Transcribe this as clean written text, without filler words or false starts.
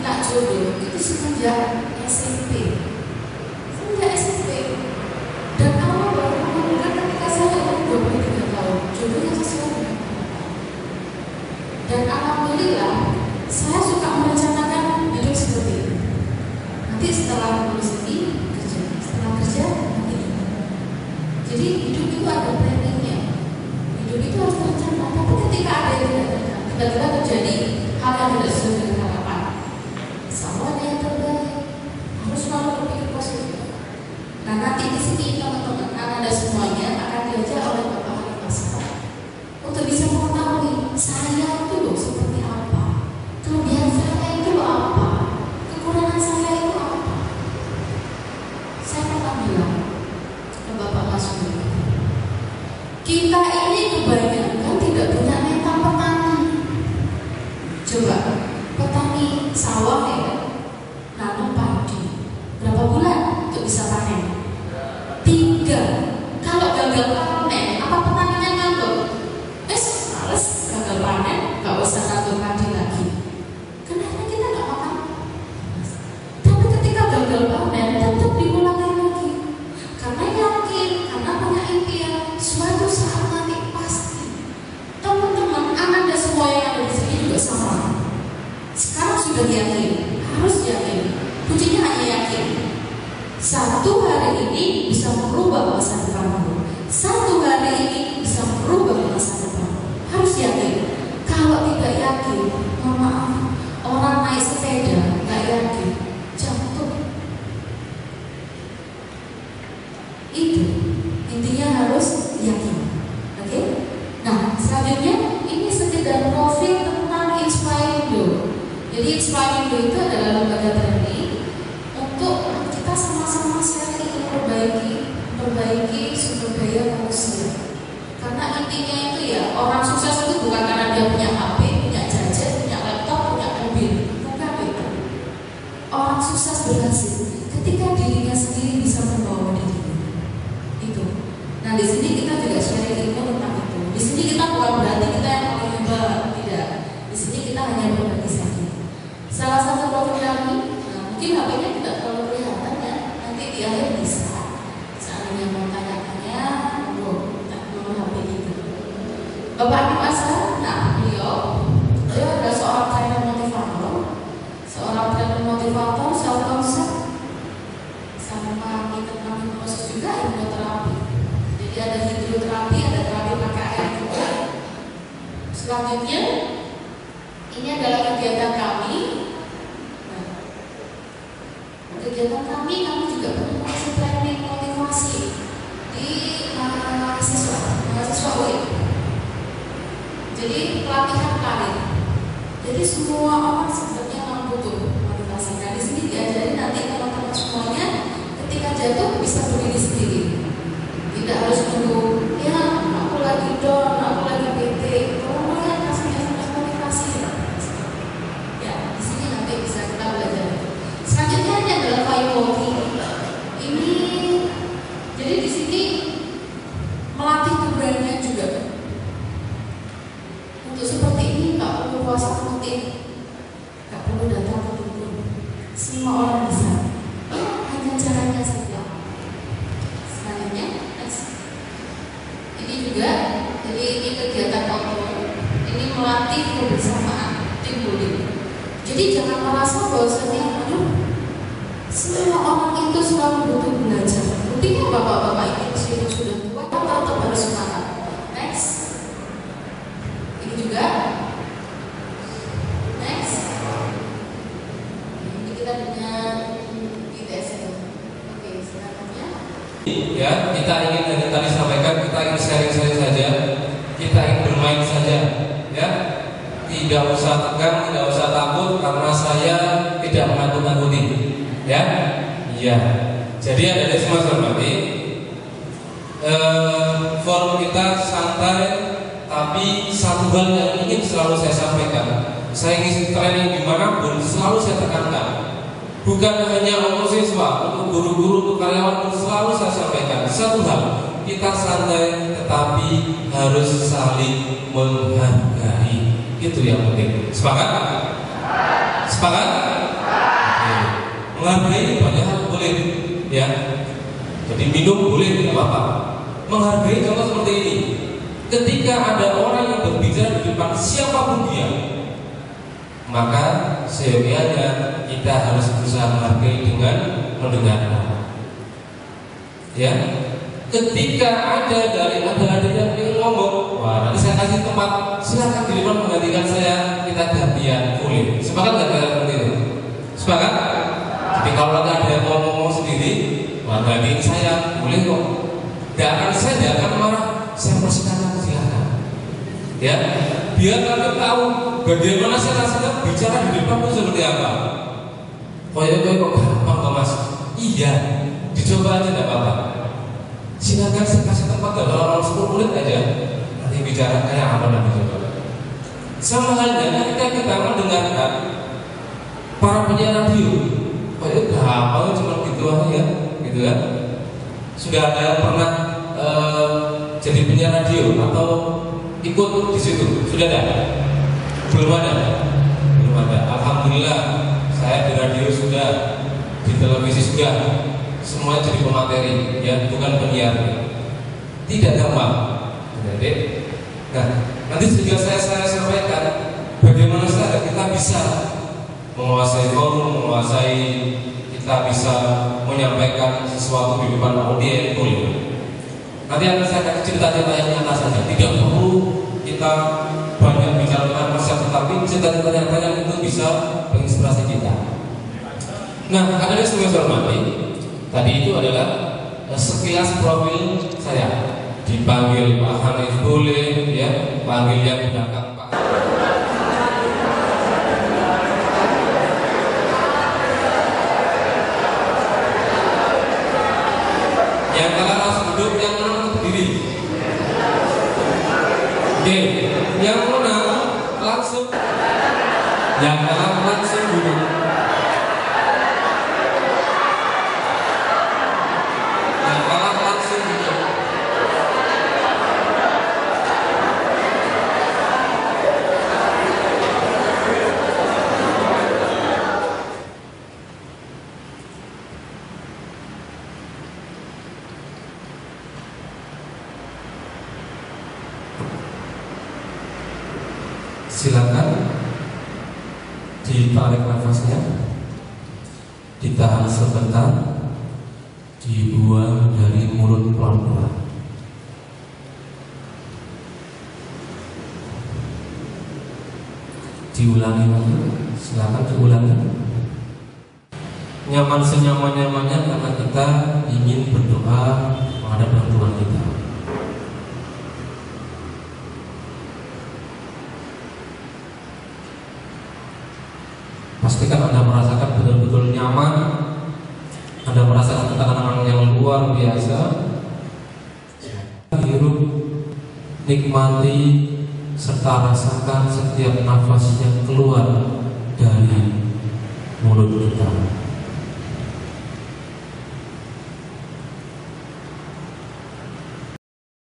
minta jodoh itu semenjak SMP. Semenjak SMP. Dan Allah baru mengumumkan ketika saya umur 23 tahun, jodohnya sesuai dengan Allah. Dan alhamdulillah, saya suka merencanakan hidup seperti ini. Nanti setelah lulus ini kerja, setelah kerja nanti ini. Jadi hidup itu ada planningnya. Hidup itu harus terencana. Tapi ketika ada yang tidak terencana, tiba-tiba terjadi hal yang tidak sesuai dengan harapan. Sama yang terbaik harus selalu berpikir positif. Nah nanti di sini teman-teman, Anda semuanya akan diajak oleh Bapak Halim Asrar untuk bisa mengetahui saya itu loh seperti apa, kelebihan saya itu loh apa, kekurangan saya itu apa. Saya akan bilang ke Bapak Masud, kita ini kebanyakan tidak punya mental petani. Coba petani sawah ya, nanam padi, berapa bulan untuk bisa panen? 3. Kalau gagal panen, apa petaninya nganggur? Males gagal panen, gak usah nanam padi lagi. Kenapa kita gak makan? Tapi ketika gagal panen, tetap diulangi lagi. Karena yakin, karena punya impian, suatu saat nanti pasti. Teman-teman, Anda semua yang ada di sini juga sama. Sekarang sudah yakin, harus yakin. Kuncinya hanya yakin. Satu hari ini bisa merubah masa depanmu. Satu hari ini bisa merubah masa depanmu. Harus yakin. Kalau tidak yakin, mohon maaf, orang naik sepeda nggak yakin, jatuh. Itu intinya harus yakin. Oke? Nah, selanjutnya ini sekedar profil tentang Inspirindo. Jadi Inspirindo itu adalah lembaga training untuk kita sama-sama sharing memperbaiki sumber daya manusia. Karena intinya itu ya, orang sukses itu bukan karena dia punya HP, punya gadget, punya laptop, punya mobil. Bukan itu. Orang sukses berhasil ketika dirinya sendiri bisa membawa dirinya. Itu. Nah di sini kita juga sharing ilmu tentang itu. Di sini kita bukan berarti kita yang paling hebat, tidak. Di sini kita hanya berbagi saja. Salah satu profil kami, mungkin HP-nya tidak terlalu kelihatan ya. Nanti di akhir bisa. Seandainya mau tanya-tanya, tak nomor HP itu. Bapak Halim Asrar, nah beliau adalah seorang trainer motivator, self concept, sama kita tentang proses juga hipnoterapi. Jadi ada hidroterapi, ada terapi pakai air juga. Selanjutnya, ini adalah kegiatan kami. Kegiatan kami juga berfungsi training motivasi di mahasiswa UI. Jadi pelatihan karir. Jadi semua orang sebenarnya memang butuh motivasi. Nah di sini diajari nanti teman-teman semuanya ketika jatuh bisa berdiri sendiri. Tidak harus tunggu. Ya aku lagi down, aku lagi bete. Kalau yang kasihnya motivasi. Ya di sini nanti bisa kita belajar. Selanjutnya ini adalah fire walking. Ini jadi di sini melatih keberanian juga. Untuk seperti ini nggak perlu puasa rutin, nggak perlu datang ke dukun. Semua orang bisa. Hanya caranya saja. Selanjutnya, ini juga jadi ini kegiatan outdoor. Ini melatih kebersamaan tim building. Jadi jangan merasa bahwasanya semua orang itu selalu butuh belajar. Buktinya bapak-bapak ini meskipun sudah tua, tetap harus semangat. Next, ini juga. Next, ini kita dengan ITS. Oke, selanjutnya. Ya, kita ingin tadi sampaikan, kita ingin sharing-sharing saja, kita ingin bermain saja, ya. Tidak usah tegang, tidak usah takut karena saya tidak menakut-nakuti. Ya, iya. Jadi ada di semua hormati. Forum kita santai, tapi satu hal yang ingin selalu saya sampaikan. Saya ngisi training dimanapun selalu saya tekankan. Bukan hanya untuk siswa, untuk guru-guru, untuk karyawan, selalu saya sampaikan satu hal. Kita santai, tetapi harus saling menghargai. Itu yang penting. Sepakat? Sepakat? Oke. Menghargai banyak hal boleh, ya. Jadi minum boleh, tidak apa-apa. Menghargai contoh seperti ini. Ketika ada orang yang berbicara di depan siapapun dia, maka seyogianya kita harus berusaha menghargai dengan mendengarkan. Ya, ketika ada yang ingin ngomong, wah nanti saya kasih tempat, silakan di depan menggantikan saya, kita gantian, boleh. Sepakat nggak kalian seperti itu? Sepakat? Jadi kalau nanti ada yang mau ngomong sendiri, wah gantiin saya, boleh kok. Saya tidak akan marah, saya persilakan, silakan. Ya, biar kalian tahu bagaimana saya rasanya bicara di depan itu seperti apa. Kok gampang kok mas? Iya, dicoba aja tidak apa-apa. Silakan saya kasih tempat dalam 10 menit aja. Nanti bicara kayak apa nanti coba. Sama halnya ketika kita mendengarkan para penyiar radio, kok gampang cuma gitu aja ya, gitu kan? Sudah ada yang pernah jadi penyiar radio atau ikut di situ? Sudah ada? Belum ada. Alhamdulillah, saya di radio sudah, di televisi sudah, semua jadi pemateri, ya bukan penyiar. Tidak gampang. Nah, nanti juga saya sampaikan bagaimana saja kita bisa menguasai forum, kita bisa menyampaikan sesuatu di depan audiens boleh. Nanti akan saya kasih cerita-cerita yang nyata saja. Tidak perlu kita banyak bicara tentang konsep, tetapi cerita-cerita yang banyak itu bisa menginspirasi kita. Nah, ada yang saya hormati. Tadi itu adalah sekilas profil saya. Dipanggil Pak Hanif boleh, ya, panggil yang belakang Pak. Yang kalah langsung duduk, yang menang berdiri. Oke, yang menang langsung, yang kalah langsung duduk. Yang kalah langsung duduk. Silakan ditarik nafasnya, ditahan sebentar, dibuang dari mulut pelan-pelan. Diulangi lagi, silakan diulangi. Nyaman senyaman-nyamannya karena kita ingin berdoa menghadap Tuhan kita. Pastikan Anda merasakan betul-betul nyaman, Anda merasakan tekanan yang luar biasa. Hirup, nikmati, serta rasakan setiap nafas yang keluar dari mulut kita.